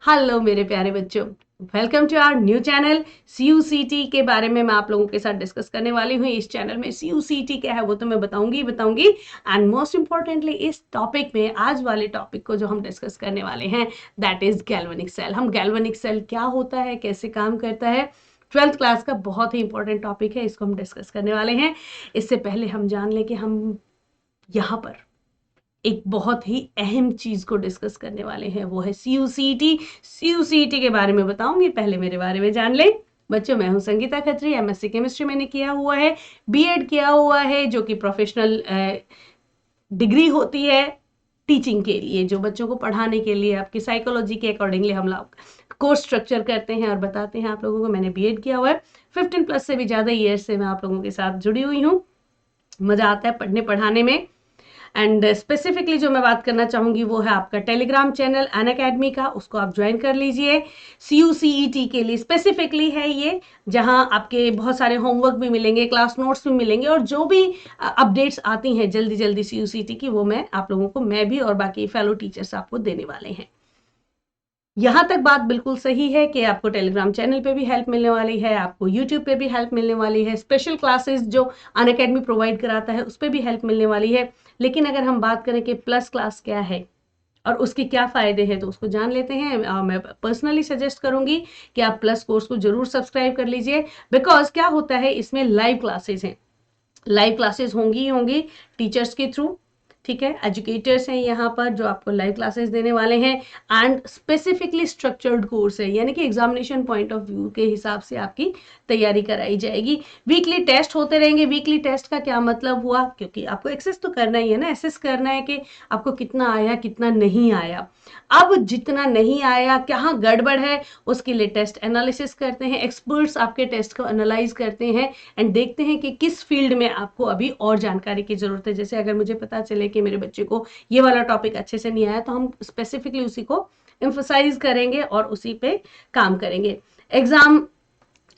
Hello मेरे प्यारे बच्चों, welcome to our new channel. CUCT के बारे में मैं आप लोगों के साथ डिस्कस करने वाली हूँ। इस चैनल में CUCT क्या है वो तो मैं बताऊंगी एंड मोस्ट इम्पॉर्टेंटली इस टॉपिक में आज वाले टॉपिक को जो हम डिस्कस करने वाले हैं दैट इज गैल्वेनिक सेल। हम गैल्वेनिक सेल क्या होता है, कैसे काम करता है, 12th क्लास का बहुत ही इंपॉर्टेंट टॉपिक है, इसको हम डिस्कस करने वाले हैं। इससे पहले हम जान लें कि हम यहाँ पर एक बहुत ही अहम चीज को डिस्कस करने वाले हैं, वो है CUCT के बारे में बताऊंगी। पहले मेरे बारे में जान ले बच्चों। मैं हूं संगीता खत्री, MSc केमिस्ट्री मैंने किया हुआ है, B.Ed किया हुआ है जो कि प्रोफेशनल डिग्री होती है टीचिंग के लिए, जो बच्चों को पढ़ाने के लिए आपकी साइकोलॉजी के अकॉर्डिंगली हम लोग कोर्स स्ट्रक्चर करते हैं और बताते हैं आप लोगों को। मैंने B.Ed किया हुआ है, 15+ से भी ज़्यादा ईयर्स से मैं आप लोगों के साथ जुड़ी हुई हूँ। मज़ा आता है पढ़ने पढ़ाने में। एंड स्पेसिफिकली जो मैं बात करना चाहूंगी वो है आपका टेलीग्राम चैनल अनअकैडमी का, उसको आप ज्वाइन कर लीजिए। CUCET के लिए स्पेसिफिकली है ये, जहां आपके बहुत सारे होमवर्क भी मिलेंगे, क्लास नोट्स भी मिलेंगे और जो भी अपडेट्स आती हैं जल्दी जल्दी CUCET की, वो मैं आप लोगों को, मैं भी और बाकी फेलो टीचर्स आपको देने वाले हैं। यहाँ तक बात बिल्कुल सही है कि आपको टेलीग्राम चैनल पे भी हेल्प मिलने वाली है, आपको यूट्यूब पे भी हेल्प मिलने वाली है, स्पेशल क्लासेस जो अनअकैडमी प्रोवाइड कराता है उस पर भी हेल्प मिलने वाली है। लेकिन अगर हम बात करें कि प्लस क्लास क्या है और उसके क्या फ़ायदे हैं तो उसको जान लेते हैं। मैं पर्सनली सजेस्ट करूंगी कि आप प्लस कोर्स को जरूर सब्सक्राइब कर लीजिए, बिकॉज क्या होता है इसमें लाइव क्लासेस हैं, लाइव क्लासेस होंगी ही होंगी टीचर्स के थ्रू, ठीक है। एजुकेटर्स हैं यहाँ पर जो आपको लाइव क्लासेस देने वाले हैं एंड स्पेसिफिकली स्ट्रक्चर्ड कोर्स है, यानी कि एग्जामिनेशन पॉइंट ऑफ व्यू के हिसाब से आपकी तैयारी कराई जाएगी। वीकली टेस्ट होते रहेंगे। वीकली टेस्ट का क्या मतलब हुआ, क्योंकि आपको एक्सेस तो करना ही है ना, एसेस करना है कि आपको कितना आया कितना नहीं आया। अब जितना नहीं आया, कहाँ गड़बड़ है, उसके लिए टेस्ट एनालिसिस करते हैं, एक्सपर्ट्स आपके टेस्ट को एनालाइज करते हैं एंड देखते हैं कि किस फील्ड में आपको अभी और जानकारी की जरूरत है। जैसे अगर मुझे पता चले कि मेरे बच्चे को ये वाला टॉपिक अच्छे से नहीं आया तो हम स्पेसिफिकली उसी को एम्फोसाइज करेंगे और उसी पे काम करेंगे। एग्जाम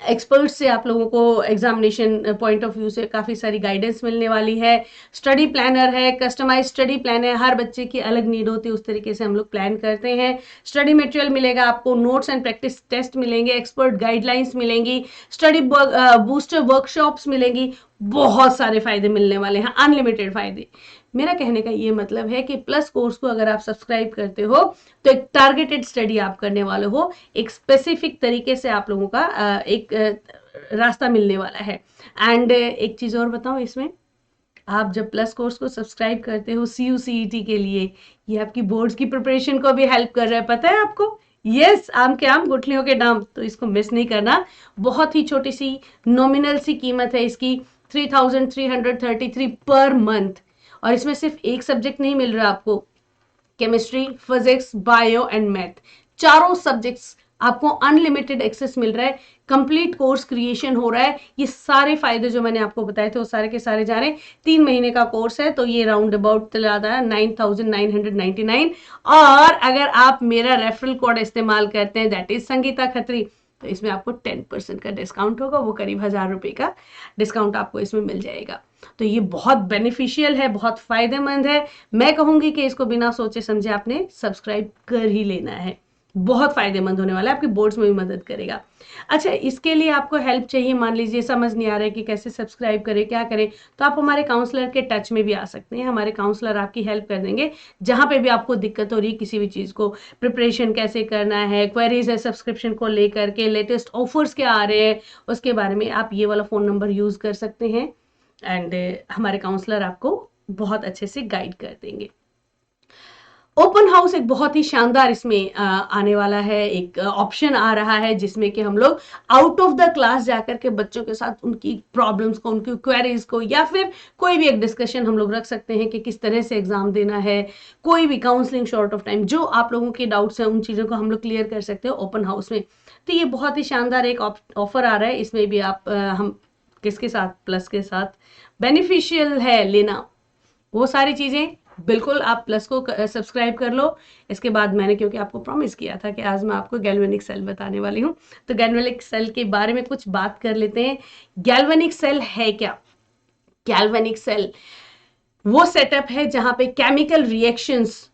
एक्सपर्ट्स से आप लोगों को एग्जामिनेशन पॉइंट ऑफ व्यू से काफ़ी सारी गाइडेंस मिलने वाली है। स्टडी प्लानर है, कस्टमाइज स्टडी प्लान है, हर बच्चे की अलग नीड होती है, उस तरीके से हम लोग प्लान करते हैं। स्टडी मटेरियल मिलेगा आपको, नोट्स एंड प्रैक्टिस टेस्ट मिलेंगे, एक्सपर्ट गाइडलाइंस मिलेंगी, स्टडी बूस्टर वर्कशॉप्स मिलेंगी। बहुत सारे फायदे मिलने वाले हैं, अनलिमिटेड फायदे। मेरा कहने का ये मतलब है कि प्लस कोर्स को अगर आप सब्सक्राइब करते हो तो एक टारगेटेड स्टडी आप करने वाले हो, एक स्पेसिफिक तरीके से आप लोगों का एक रास्ता मिलने वाला है। एंड एक चीज़ और बताऊं, इसमें आप जब प्लस कोर्स को सब्सक्राइब करते हो CUCET के लिए, ये आपकी बोर्ड्स की प्रिपरेशन को भी हेल्प कर रहा है, पता है आपको। यस, आम के आम गुठलियों के दाम, तो इसको मिस नहीं करना। बहुत ही छोटी सी नॉमिनल सी कीमत है इसकी, 3333 पर मंथ। और इसमें सिर्फ एक सब्जेक्ट नहीं मिल रहा आपको, chemistry, physics, bio and math, चारों सब्जेक्ट्स आपको अनलिमिटेड एक्सेस मिल रहा है। कंप्लीट कोर्स क्रिएशन हो रहा है। ये सारे फायदे जो मैंने आपको बताए थे वो सारे के सारे जा रहे हैं। 3 महीने का कोर्स है तो ये राउंड अबाउट चला रहा है 9999। और अगर आप मेरा रेफरल कोड इस्तेमाल करते हैं दैट इज संगीता खत्री, तो इसमें आपको 10% का डिस्काउंट होगा, वो करीब 1000 रुपये का डिस्काउंट आपको इसमें मिल जाएगा। तो ये बहुत बेनिफिशियल है, बहुत फायदेमंद है। मैं कहूंगी कि इसको बिना सोचे समझे आपने सब्सक्राइब कर ही लेना है, बहुत फायदेमंद होने वाला है, आपके बोर्ड्स में भी मदद करेगा। अच्छा, इसके लिए आपको हेल्प चाहिए, मान लीजिए समझ नहीं आ रहा है कि कैसे सब्सक्राइब करें, क्या करें, तो आप हमारे काउंसलर के टच में भी आ सकते हैं। हमारे काउंसलर आपकी हेल्प कर देंगे जहां पे भी आपको दिक्कत हो रही है किसी भी चीज़ को, प्रिपरेशन कैसे करना है, क्वेरीज है सब्सक्रिप्शन को लेकर के, लेटेस्ट ऑफर्स क्या आ रहे हैं उसके बारे में, आप ये वाला फ़ोन नंबर यूज़ कर सकते हैं एंड हमारे काउंसलर आपको बहुत अच्छे से गाइड कर देंगे। ओपन हाउस एक बहुत ही शानदार इसमें आने वाला है, एक ऑप्शन आ रहा है जिसमें कि हम लोग आउट ऑफ द क्लास जाकर के बच्चों के साथ उनकी प्रॉब्लम्स को, उनकी क्वेरीज को, या फिर कोई भी एक डिस्कशन हम लोग रख सकते हैं कि किस तरह से एग्जाम देना है, कोई भी काउंसलिंग शॉर्ट ऑफ टाइम, जो आप लोगों के डाउट्स हैं उन चीज़ों को हम लोग क्लियर कर सकते हैं ओपन हाउस में। तो ये बहुत ही शानदार एक ऑफर आ रहा है, इसमें भी आप हम किसके साथ, प्लस के साथ बेनिफिशियल है लेना वो सारी चीज़ें। बिल्कुल आप प्लस को सब्सक्राइब कर लो। इसके बाद मैंने, क्योंकि आपको प्रॉमिस किया था कि आज मैं आपको गैल्वेनिक सेल बताने वाली हूँ, तो गैल्वेनिक सेल के बारे में कुछ बात कर लेते हैं। गैल्वेनिक सेल है क्या? गैल्वेनिक सेल वो सेटअप है जहां पे केमिकल रिएक्शंस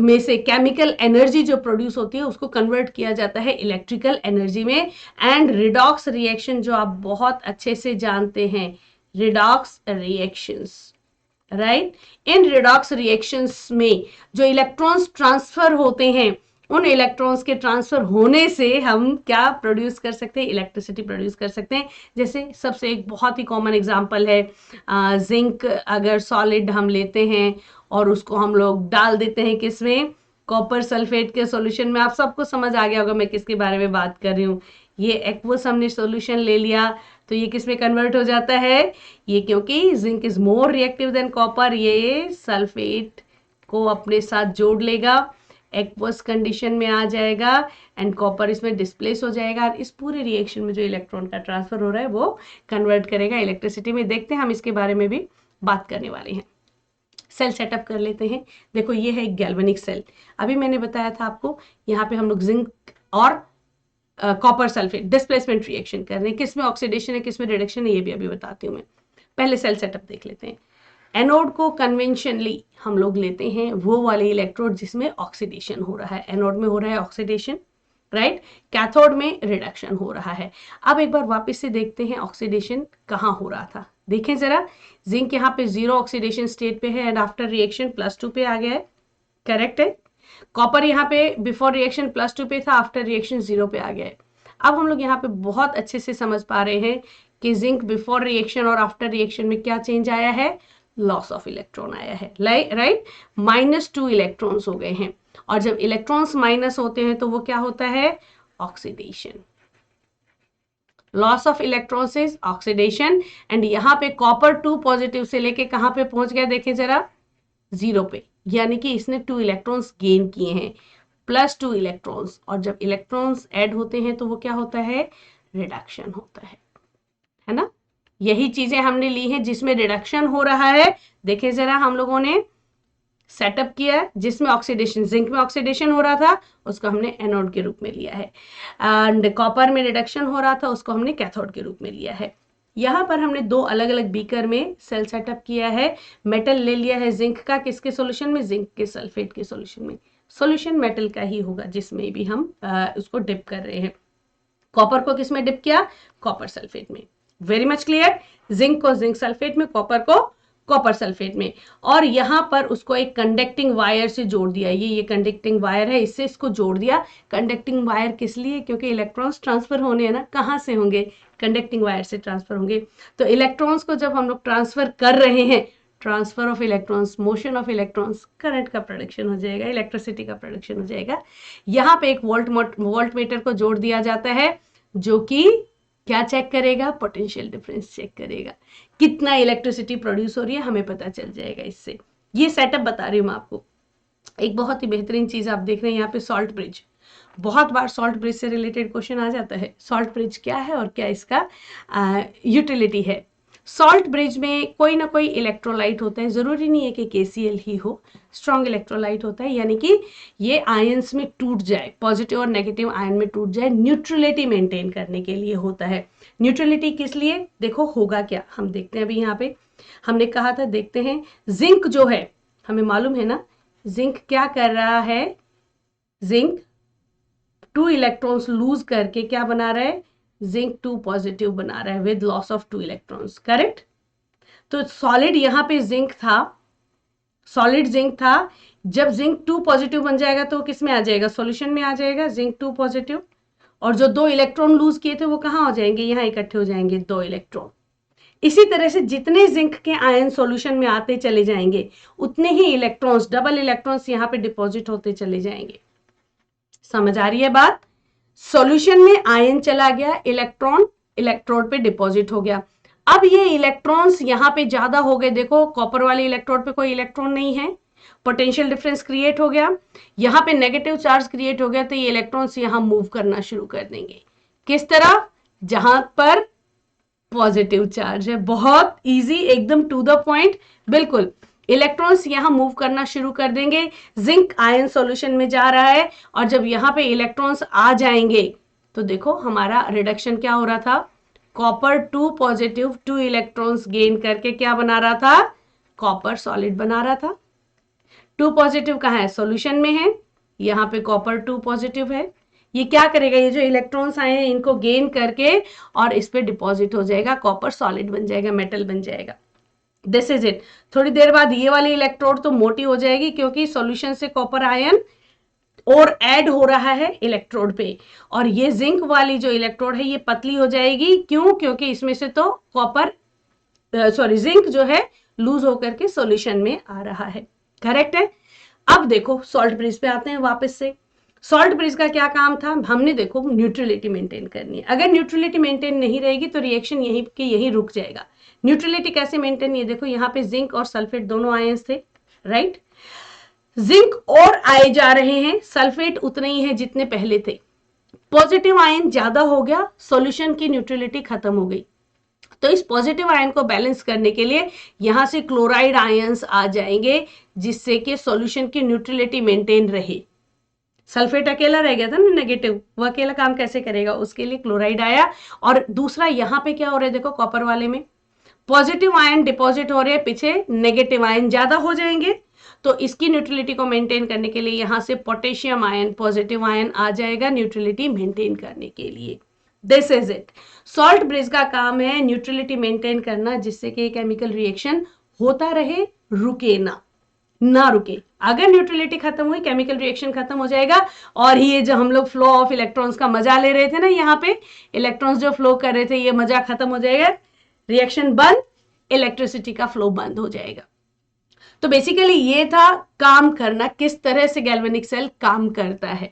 में से केमिकल एनर्जी जो प्रोड्यूस होती है उसको कन्वर्ट किया जाता है इलेक्ट्रिकल एनर्जी में। एंड रिडॉक्स रिएक्शन जो आप बहुत अच्छे से जानते हैं, रिडॉक्स रिएक्शंस, राइट। इन रिडॉक्स रिएक्शंस में जो इलेक्ट्रॉन्स ट्रांसफर होते हैं, उन इलेक्ट्रॉन्स के ट्रांसफर होने से हम क्या प्रोड्यूस कर सकते हैं, इलेक्ट्रिसिटी प्रोड्यूस कर सकते हैं। जैसे सबसे एक बहुत ही कॉमन एग्जांपल है जिंक। अगर सॉलिड हम लेते हैं और उसको हम लोग डाल देते हैं किसमें, कॉपर सल्फेट के सॉल्यूशन में। आप सबको समझ आ गया होगा मैं किसके बारे में बात कर रही हूँ। ये एक्वस हमने सॉल्यूशन ले लिया तो ये किस में कन्वर्ट हो जाता है, ये क्योंकि zinc is more reactive than copper, ये सल्फेट को अपने साथ जोड़ लेगा, एक्वस कंडीशन में आ जाएगा एंड कॉपर इसमें डिस्प्लेस हो जाएगा। और इस पूरे रिएक्शन में जो इलेक्ट्रॉन का ट्रांसफर हो रहा है वो कन्वर्ट करेगा इलेक्ट्रिसिटी में। देखते हैं, हम इसके बारे में भी बात करने वाले हैं। सेल सेटअप कर लेते हैं। देखो ये है एक गैल्वेनिक सेल। अभी मैंने बताया था आपको, यहाँ पे हम लोग जिंक और कॉपर सल्फेट डिस्प्लेसमेंट रिएक्शन कर रहे हैं। किस में ऑक्सीडेशन है, किस में रिडक्शन है, ये भी अभी बताती हूँ मैं। पहले सेल सेटअप देख लेते हैं। एनोड को कन्वेंशनली हम लोग लेते हैं वो वाले इलेक्ट्रोड जिसमें ऑक्सीडेशन हो रहा है। एनोड में हो रहा है ऑक्सीडेशन, राइट। कैथोड में रिडक्शन हो रहा है। अब एक बार वापस से देखते हैं ऑक्सीडेशन कहाँ हो रहा था। देखें जरा, जिंक यहाँ पे 0 ऑक्सीडेशन स्टेट पे है एंड आफ्टर रिएक्शन +2 पे आ गया है, करेक्ट है। कॉपर यहाँ पे बिफोर रिएक्शन +2 पे था, आफ्टर रिएक्शन 0 पे आ गया है। अब हम लोग यहाँ पे बहुत अच्छे से समझ पा रहे हैं कि जिंक बिफोर रिएक्शन और आफ्टर रिएक्शन में क्या चेंज आया है, लॉस ऑफ इलेक्ट्रॉन आया है, राइट। -2 इलेक्ट्रॉन्स हो गए हैं। और जब इलेक्ट्रॉन्स माइनस होते हैं तो वो क्या होता है, oxidation. Loss of electrons is oxidation. And यहाँ पे कॉपर 2 पॉजिटिव से लेके कहाँ पे पहुंच गया, देखें जरा, 0 पे। यानी कि इसने 2 इलेक्ट्रॉन्स गेन किए हैं, +2 इलेक्ट्रॉन्स। और जब इलेक्ट्रॉन्स ऐड होते हैं तो वो क्या होता है, रिडक्शन होता है ना। यही चीजें हमने ली हैं जिसमें रिडक्शन हो रहा है। देखें जरा, हम लोगों ने सेटअप किया है जिसमें ऑक्सीडेशन, जिंक में ऑक्सीडेशन हो रहा था, उसको हमने एनोड के रूप में लिया है। एंड कॉपर में रिडक्शन हो रहा था, उसको हमने कैथोड के रूप में लिया है। यहाँ पर हमने 2 अलग अलग बीकर में सेल सेटअप किया है। मेटल ले लिया है जिंक का, किसके सॉल्यूशन में, जिंक के सल्फेट के सॉल्यूशन में। सॉल्यूशन मेटल का ही होगा जिसमें भी हम उसको डिप कर रहे हैं। कॉपर को किस में डिप किया, कॉपर सल्फेट में। Very much clear. जिंक को जिंक सल्फेट में, कॉपर को कॉपर सल्फेट में। और यहाँ पर उसको एक कंडक्टिंग वायर से जोड़ दिया। ये कंडक्टिंग वायर है, इससे इसको जोड़ दिया। कंडक्टिंग वायर किस लिए, क्योंकि इलेक्ट्रॉन्स ट्रांसफर होने हैं ना, कहाँ से होंगे, कंडक्टिंग वायर से ट्रांसफर होंगे। तो इलेक्ट्रॉन्स को जब हम लोग ट्रांसफर कर रहे हैं, transfer of electrons, motion of electrons, current का प्रोडक्शन हो जाएगा, इलेक्ट्रिसिटी का प्रोडक्शन हो जाएगा। यहाँ पे एक वोल्ट मीटर को जोड़ दिया जाता है जो कि क्या चेक करेगा, पोटेंशियल डिफरेंस चेक करेगा, कितना इलेक्ट्रिसिटी प्रोड्यूस हो रही है हमें पता चल जाएगा इससे। ये सेटअप बता रही हूँ मैं आपको। एक बहुत ही बेहतरीन चीज आप देख रहे हैं यहाँ पे, सॉल्ट ब्रिज। बहुत बार सॉल्ट ब्रिज से रिलेटेड क्वेश्चन आ जाता है, सॉल्ट ब्रिज क्या है और क्या इसका यूटिलिटी है। सॉल्ट ब्रिज में कोई ना कोई इलेक्ट्रोलाइट होता है, जरूरी नहीं है कि KCl ही हो, स्ट्रॉन्ग इलेक्ट्रोलाइट होता है, यानी कि ये आयंस में टूट जाए, पॉजिटिव और नेगेटिव आयन में टूट जाए, न्यूट्रलिटी मेंटेन करने के लिए होता है। न्यूट्रलिटी किस लिए, देखो होगा क्या, हम देखते हैं अभी यहाँ पे। हमने कहा था, देखते हैं, जिंक जो है हमें मालूम है ना, जिंक क्या कर रहा है, जिंक 2 इलेक्ट्रॉन्स लूज करके क्या बना रहा है, जिंक 2 पॉजिटिव बना रहा है with loss of 2 electrons, correct. तो सॉलिड यहाँ पे जिंक था, सॉलिड जिंक था। जब जिंक 2 पॉजिटिव बन जाएगा तो किस में आ जाएगा, सॉल्यूशन में आ जाएगा, जिंक 2 पॉजिटिव। और जो 2 इलेक्ट्रॉन लूज किए थे वो कहाँ हो जाएंगे, यहाँ इकट्ठे हो जाएंगे 2 इलेक्ट्रॉन। इसी तरह से जितने जिंक के आयन सॉल्यूशन में आते चले जाएंगे, उतने ही इलेक्ट्रॉन्स, डबल इलेक्ट्रॉन्स यहाँ पे डिपॉजिट होते चले जाएंगे। समझ आ रही है बात। सॉल्यूशन में आयन चला गया, इलेक्ट्रॉन इलेक्ट्रोड पे डिपॉजिट हो गया। अब ये इलेक्ट्रॉन्स यहाँ पे ज्यादा हो गए, देखो कॉपर वाले इलेक्ट्रोड पे कोई इलेक्ट्रॉन नहीं है, पोटेंशियल डिफरेंस क्रिएट हो गया, यहाँ पे नेगेटिव चार्ज क्रिएट हो गया, तो ये इलेक्ट्रॉन्स यहाँ मूव करना शुरू कर देंगे। किस तरह, जहां पर पॉजिटिव चार्ज है। बहुत इजी, एकदम टू द पॉइंट, बिल्कुल। इलेक्ट्रॉन्स यहाँ मूव करना शुरू कर देंगे, जिंक आयन सॉल्यूशन में जा रहा है, और जब यहाँ पे इलेक्ट्रॉन्स आ जाएंगे तो देखो हमारा रिडक्शन क्या हो रहा था, कॉपर 2 पॉजिटिव 2 इलेक्ट्रॉन्स गेन करके क्या बना रहा था, कॉपर सॉलिड बना रहा था। 2 पॉजिटिव कहाँ है, सॉल्यूशन में है, यहाँ पे कॉपर 2 पॉजिटिव है। ये क्या करेगा, ये जो इलेक्ट्रॉन्स आए हैं इनको गेन करके और इस पे डिपॉजिट हो जाएगा, कॉपर सॉलिड बन जाएगा, मेटल बन जाएगा। This is it. थोड़ी देर बाद ये वाली इलेक्ट्रोड तो मोटी हो जाएगी क्योंकि सॉल्यूशन से कॉपर आयन और ऐड हो रहा है इलेक्ट्रोड पे, और ये जिंक वाली जो इलेक्ट्रोड है ये पतली हो जाएगी। क्यों, क्योंकि इसमें से तो कॉपर जिंक जो है लूज होकर के सॉल्यूशन में आ रहा है। करेक्ट है। अब देखो सॉल्ट ब्रिज पे आते हैं वापस से। सॉल्ट ब्रिज का क्या काम था, हमने देखो न्यूट्रलिटी मेंटेन करनी है। अगर न्यूट्रलिटी मेंटेन नहीं रहेगी तो रिएक्शन यहीं के यहीं रुक जाएगा। न्यूट्रलिटी कैसे मेंटेन, ये देखो यहाँ पे जिंक और सल्फेट दोनों आयंस थे, राइट। जिंक और आए जा रहे हैं, सल्फेट उतने ही है जितने पहले थे। पॉजिटिव आयन ज्यादा हो गया, सॉल्यूशन की न्यूट्रलिटी खत्म हो गई। तो इस पॉजिटिव आयन को बैलेंस करने के लिए यहां से क्लोराइड आयंस आ जाएंगे, जिससे कि सॉल्यूशन की न्यूट्रलिटी मेंटेन रहे। सल्फेट अकेला रह गया था ना नेगेटिव, वो अकेला काम कैसे करेगा, उसके लिए क्लोराइड आया। और दूसरा यहां पे क्या हो रहा है, देखो कॉपर वाले में पॉजिटिव आयन डिपॉजिट हो रहे हैं, पीछे नेगेटिव आयन ज्यादा हो जाएंगे। तो इसकी न्यूट्रलिटी को मेंटेन करने के लिए यहां से पोटेशियम आयन, पॉजिटिव आयन आ जाएगा न्यूट्रलिटी मेंटेन करने के लिए। This is it. Salt bridge का काम है न्यूट्रलिटी मेंटेन करना, जिससे कि केमिकल रिएक्शन होता रहे, रुके ना रुके। अगर न्यूट्रलिटी खत्म हुई, केमिकल रिएक्शन खत्म हो जाएगा। और ये जो हम लोग फ्लो ऑफ इलेक्ट्रॉन्स का मजा ले रहे थे ना, यहाँ पे इलेक्ट्रॉन्स जो फ्लो कर रहे थे, ये मजा खत्म हो जाएगा, रिएक्शन बंद, इलेक्ट्रिसिटी का फ्लो बंद हो जाएगा। तो बेसिकली ये था काम करना, किस तरह से गैल्वेनिक सेल काम करता है।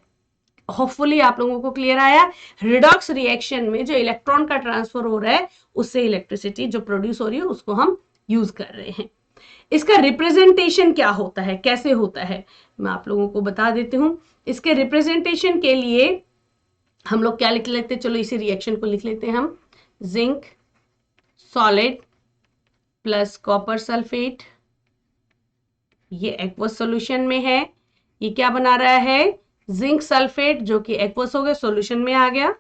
होपफुली आप लोगों को क्लियर आया। रिडॉक्स रिएक्शन में जो इलेक्ट्रॉन का ट्रांसफर हो रहा है, उससे इलेक्ट्रिसिटी जो प्रोड्यूस हो रही है उसको हम यूज कर रहे हैं। इसका रिप्रेजेंटेशन क्या होता है, कैसे होता है, मैं आप लोगों को बता देती हूं। इसके रिप्रेजेंटेशन के लिए हम लोग क्या लिख लेते हैं, चलो इसी रिएक्शन को लिख लेते हैं हम। Zinc solid plus copper sulphate, ये एक्वस सॉल्यूशन में है। ये क्या बना रहा है, जिंक सल्फेट, जो कि एक्वस हो गया, सॉल्यूशन में आ गया,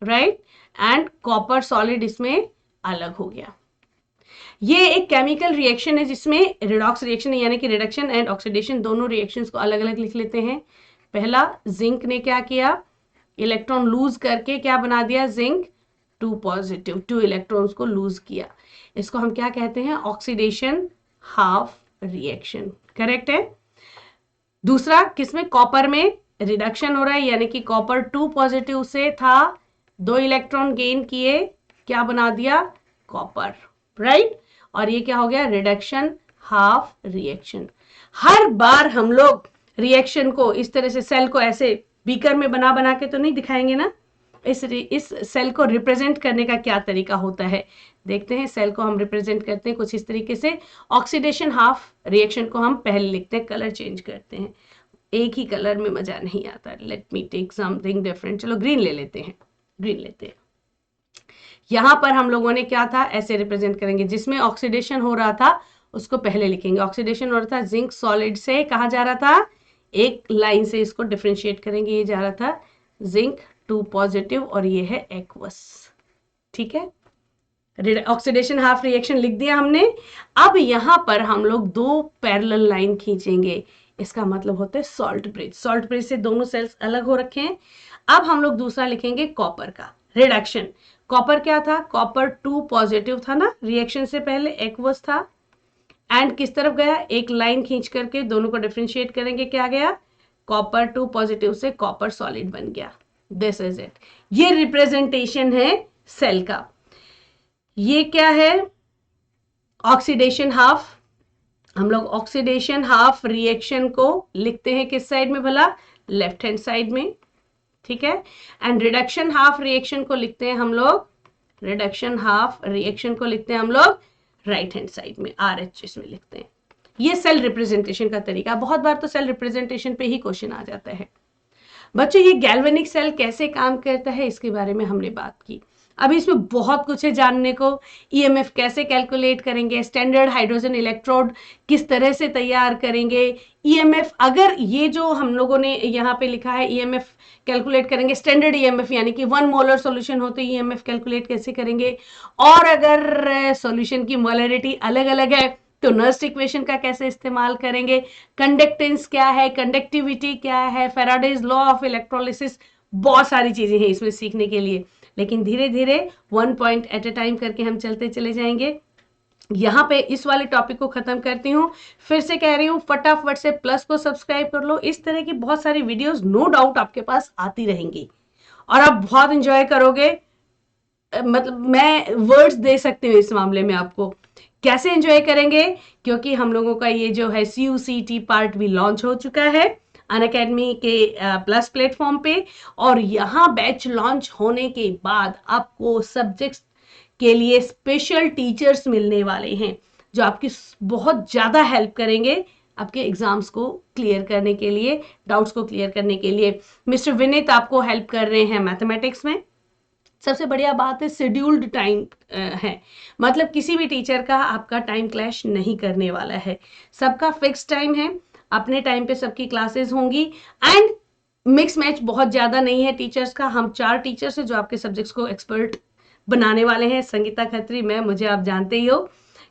राइट। एंड कॉपर सॉलिड इसमें अलग हो गया। ये एक केमिकल रिएक्शन है जिसमें रिडॉक्स रिएक्शन है, यानी कि रिडक्शन एंड ऑक्सीडेशन दोनों रिएक्शंस को अलग अलग लिख लेते हैं। पहला, जिंक ने क्या किया, इलेक्ट्रॉन लूज करके क्या बना दिया, जिंक 2 पॉजिटिव, 2 इलेक्ट्रॉन्स को लूज किया। इसको हम क्या कहते हैं, ऑक्सीडेशन हाफ रिएक्शन। करेक्ट है। दूसरा, किसमें, कॉपर में रिडक्शन हो रहा है, यानी कि कॉपर 2 पॉजिटिव से था, 2 इलेक्ट्रॉन गेन किए, क्या बना दिया, कॉपर, राइट। और ये क्या हो गया, रिडक्शन हाफ रिएक्शन। हर बार हम लोग रिएक्शन को इस तरह से, सेल को ऐसे बीकर में बना बना के तो नहीं दिखाएंगे ना। इस सेल को रिप्रेजेंट करने का क्या तरीका होता है, देखते हैं। सेल को हम रिप्रेजेंट करते हैं कुछ इस तरीके से। ऑक्सीडेशन हाफ रिएक्शन को हम पहले लिखते हैं, कलर चेंज करते हैं, एक ही कलर में मजा नहीं आता। Let me take something different, चलो ग्रीन ले लेते हैं, ग्रीन लेते हैं। यहां पर हम लोगों ने क्या था, ऐसे रिप्रेजेंट करेंगे, जिसमें ऑक्सीडेशन हो रहा था उसको पहले लिखेंगे। ऑक्सीडेशन हो रहा था जिंक सॉलिड से, कहा जा रहा था, एक लाइन से इसको डिफरेंशिएट करेंगे, ये जा रहा था जिंक 2 पॉजिटिव और ये है एक्वस, ठीक है। ऑक्सीडेशन हाफ रिएक्शन लिख दिया हमने। अब यहां पर हम लोग 2 पैरेलल लाइन खींचेंगे, इसका मतलब होता है सॉल्ट ब्रिज। सॉल्ट ब्रिज से दोनों सेल्स अलग हो रखे हैं। अब हम लोग दूसरा लिखेंगे कॉपर का रिडक्शन। कॉपर क्या था, कॉपर 2 पॉजिटिव था ना, रिएक्शन से पहले एक्वस था, एंड किस तरफ गया, एक लाइन खींच करके दोनों को डिफरेंशिएट करेंगे, क्या गया, कॉपर 2 पॉजिटिव से कॉपर सॉलिड बन गया। This is it. ये रिप्रेजेंटेशन है सेल का। ये क्या है, ऑक्सीडेशन हाफ। हम लोग ऑक्सीडेशन हाफ रिएक्शन को लिखते हैं किस साइड में भला, लेफ्ट हैंड साइड में, ठीक है। एंड रिडक्शन हाफ रिएक्शन को लिखते हैं हम लोग, रिडक्शन हाफ रिएक्शन को लिखते हैं हम लोग राइट हैंड साइड में, RH इसमें लिखते हैं। ये सेल रिप्रेजेंटेशन का तरीका। बहुत बार तो सेल रिप्रेजेंटेशन पे ही क्वेश्चन आ जाता है। बच्चों, ये गैल्वेनिक सेल कैसे काम करता है इसके बारे में हमने बात की। अभी इसमें बहुत कुछ है जानने को। EMF कैसे कैलकुलेट करेंगे, स्टैंडर्ड हाइड्रोजन इलेक्ट्रोड किस तरह से तैयार करेंगे, EMF, अगर ये जो हम लोगों ने यहाँ पे लिखा है EMF कैलकुलेट करेंगे, स्टैंडर्ड EMF यानी कि 1 मोलर सॉल्यूशन हो तो EMF कैलकुलेट कैसे करेंगे, और अगर सॉल्यूशन की मोलरिटी अलग अलग है तो नर्स्ट इक्वेशन का कैसे इस्तेमाल करेंगे, कंडक्टेंस क्या है, कंडक्टिविटी क्या है, फेराडेज लॉ ऑफ इलेक्ट्रोलिसिस, बहुत सारी चीजें हैं इसमें सीखने के लिए। लेकिन धीरे धीरे 1 पॉइंट एट ए टाइम करके हम चलते चले जाएंगे। यहाँ पे इस वाले टॉपिक को खत्म करती हूँ। फिर से कह रही हूँ, फटाफट से प्लस को सब्सक्राइब कर लो। इस तरह की बहुत सारी वीडियोस नो डाउट आपके पास आती रहेंगी और आप बहुत इंजॉय करोगे। मतलब मैं वर्ड्स दे सकती हूँ इस मामले में आपको, कैसे एंजॉय करेंगे, क्योंकि हम लोगों का ये जो है CUCT पार्ट भी लॉन्च हो चुका है अनअकैडमी के प्लस प्लेटफॉर्म पे। और यहाँ बैच लॉन्च होने के बाद आपको सब्जेक्ट्स के लिए स्पेशल टीचर्स मिलने वाले हैं जो आपकी बहुत ज़्यादा हेल्प करेंगे आपके एग्जाम्स को क्लियर करने के लिए, डाउट्स को क्लियर करने के लिए। मिस्टर विनीत आपको हेल्प कर रहे हैं मैथमेटिक्स में। सबसे बढ़िया बात है शेड्यूल्ड टाइम है, मतलब किसी भी टीचर का आपका टाइम क्लैश नहीं करने वाला है, सबका फिक्स टाइम है, अपने टाइम पे सबकी क्लासेस होंगी। एंड मिक्स मैच बहुत ज़्यादा नहीं है टीचर्स का। हम 4 टीचर्स हैं जो आपके सब्जेक्ट्स को एक्सपर्ट बनाने वाले हैं। संगीता खत्री मैम, मुझे आप जानते ही हो,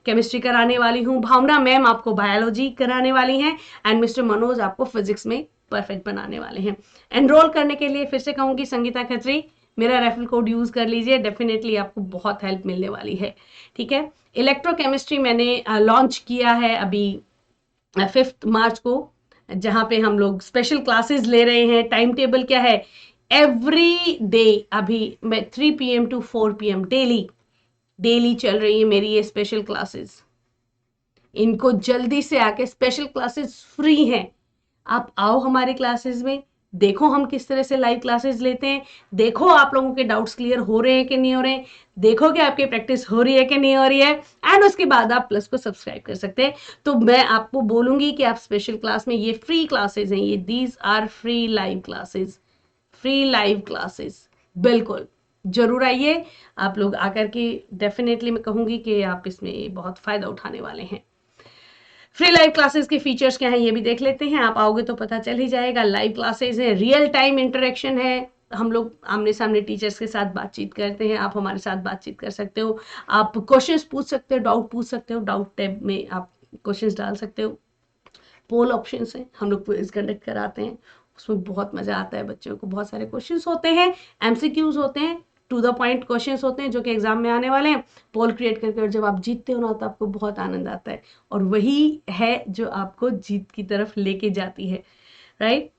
केमिस्ट्री कराने वाली हूँ। भावना मैम आपको बायोलॉजी कराने वाली हैं एंड मिस्टर मनोज आपको फिजिक्स में परफेक्ट बनाने वाले हैं। एनरोल करने के लिए फिर से कहूँगी संगीता खत्री, मेरा रेफरल कोड यूज कर लीजिए, डेफिनेटली आपको बहुत हेल्प मिलने वाली है। ठीक है, इलेक्ट्रोकेमिस्ट्री मैंने लॉन्च किया है अभी 5 मार्च को, जहाँ पे हम लोग स्पेशल क्लासेस ले रहे हैं। टाइम टेबल क्या है, एवरी डे अभी मैं 3 PM to 4 PM डेली चल रही है मेरी ये स्पेशल क्लासेस। इनको जल्दी से आके, स्पेशल क्लासेस फ्री हैं, आप आओ हमारे क्लासेस में, देखो हम किस तरह से लाइव क्लासेस लेते हैं, देखो आप लोगों के डाउट्स क्लियर हो रहे हैं कि नहीं हो रहे हैं, देखो कि आपकी प्रैक्टिस हो रही है कि नहीं हो रही है। एंड उसके बाद आप प्लस को सब्सक्राइब कर सकते हैं। तो मैं आपको बोलूंगी कि आप स्पेशल क्लास में, ये फ्री क्लासेस हैं, ये these are free live classes, free live classes, बिल्कुल जरूर आइए आप लोग आकर के। डेफिनेटली मैं कहूंगी कि आप इसमें बहुत फायदा उठाने वाले हैं। फ्री लाइव क्लासेस के फीचर्स क्या हैं ये भी देख लेते हैं, आप आओगे तो पता चल ही जाएगा। लाइव क्लासेस है, रियल टाइम इंटरेक्शन है, हम लोग आमने सामने टीचर्स के साथ बातचीत करते हैं, आप हमारे साथ बातचीत कर सकते हो, आप क्वेश्चंस पूछ सकते हो, डाउट पूछ सकते हो, डाउट टैब में आप क्वेश्चंस डाल सकते हो। पोल ऑप्शंस है, हम लोग क्विज कंडक्ट कराते हैं, उसमें बहुत मजा आता है बच्चों को। बहुत सारे क्वेश्चंस होते हैं, MCQs होते हैं, टू द पॉइंट क्वेश्चंस होते हैं जो कि एग्जाम में आने वाले हैं। पोल क्रिएट करके और जब आप जीतते हो ना तो आपको बहुत आनंद आता है, और वही है जो आपको जीत की तरफ लेके जाती है, राइट।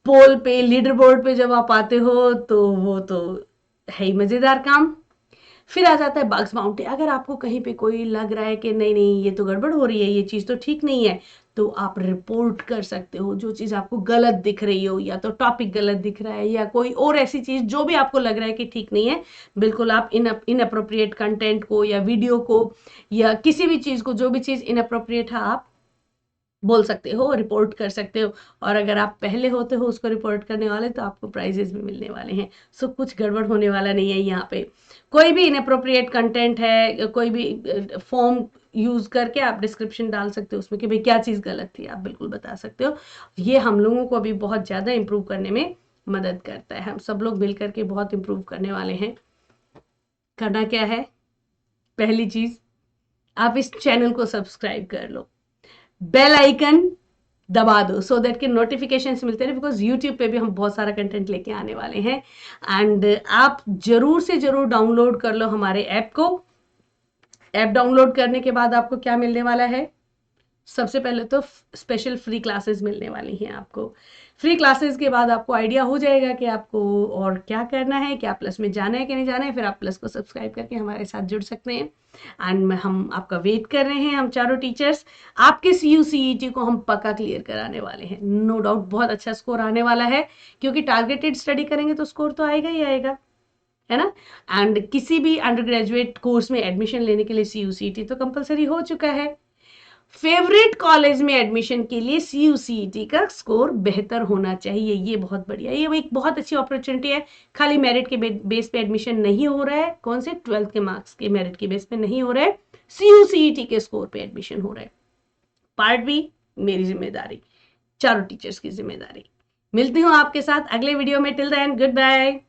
पोल पे, लीडर बोर्ड पे जब आप आते हो तो वो तो है ही मजेदार काम। फिर आ जाता है बग्स बाउंटी। अगर आपको कहीं पे कोई लग रहा है कि नहीं नहीं ये तो गड़बड़ हो रही है, ये चीज़ तो ठीक नहीं है, तो आप रिपोर्ट कर सकते हो। जो चीज़ आपको गलत दिख रही हो, या तो टॉपिक गलत दिख रहा है या कोई और ऐसी चीज़ जो भी आपको लग रहा है कि ठीक नहीं है, बिल्कुल आप इनअप्रोप्रिएट कंटेंट को या वीडियो को या किसी भी चीज़ को, जो भी चीज़ इनअप्रोप्रिएट है, आप बोल सकते हो, रिपोर्ट कर सकते हो। और अगर आप पहले होते हो उसको रिपोर्ट करने वाले तो आपको प्राइजेस भी मिलने वाले हैं। सो कुछ गड़बड़ होने वाला नहीं है यहाँ पे। कोई भी इनअप्रोप्रिएट कंटेंट है, कोई भी फॉर्म यूज करके आप डिस्क्रिप्शन डाल सकते हो उसमें कि भाई क्या चीज़ गलत थी, आप बिल्कुल बता सकते हो। ये हम लोगों को अभी बहुत ज़्यादा इम्प्रूव करने में मदद करता है। हम सब लोग मिल करके बहुत इम्प्रूव करने वाले हैं। करना क्या है, पहली चीज़ आप इस चैनल को सब्सक्राइब कर लो, बेल आइकन दबा दो, सो दैट के नोटिफिकेशंस मिलते रहे, बिकॉज यूट्यूब पे भी हम बहुत सारा कंटेंट लेके आने वाले हैं। एंड आप जरूर से जरूर डाउनलोड कर लो हमारे ऐप को। ऐप डाउनलोड करने के बाद आपको क्या मिलने वाला है, सबसे पहले तो स्पेशल फ्री क्लासेस मिलने वाली हैं आपको। फ्री क्लासेस के बाद आपको आइडिया हो जाएगा कि आपको और क्या करना है, क्या प्लस में जाना है कि नहीं जाना है। फिर आप प्लस को सब्सक्राइब करके हमारे साथ जुड़ सकते हैं। एंड हम आपका वेट कर रहे हैं, हम चारों टीचर्स। आपके CUCET को हम पक्का क्लियर कराने वाले हैं, नो डाउट बहुत अच्छा स्कोर आने वाला है, क्योंकि टारगेटेड स्टडी करेंगे तो स्कोर तो आएगा ही आएगा, है ना। एंड किसी भी अंडर ग्रेजुएट कोर्स में एडमिशन लेने के लिए CUCET तो कंपलसरी हो चुका है। फेवरेट कॉलेज में एडमिशन के लिए CUCET का स्कोर बेहतर होना चाहिए, ये बहुत बढ़िया, ये एक बहुत अच्छी अपॉर्चुनिटी है। खाली मेरिट के बेस पे एडमिशन नहीं हो रहा है, कौन से 12th के मार्क्स के मेरिट के बेस पे नहीं हो रहा है, CUCET के स्कोर पे एडमिशन हो रहा है। पार्ट बी मेरी जिम्मेदारी, चारों टीचर्स की जिम्मेदारी। मिलती हूँ आपके साथ अगले वीडियो में। Till then good bye.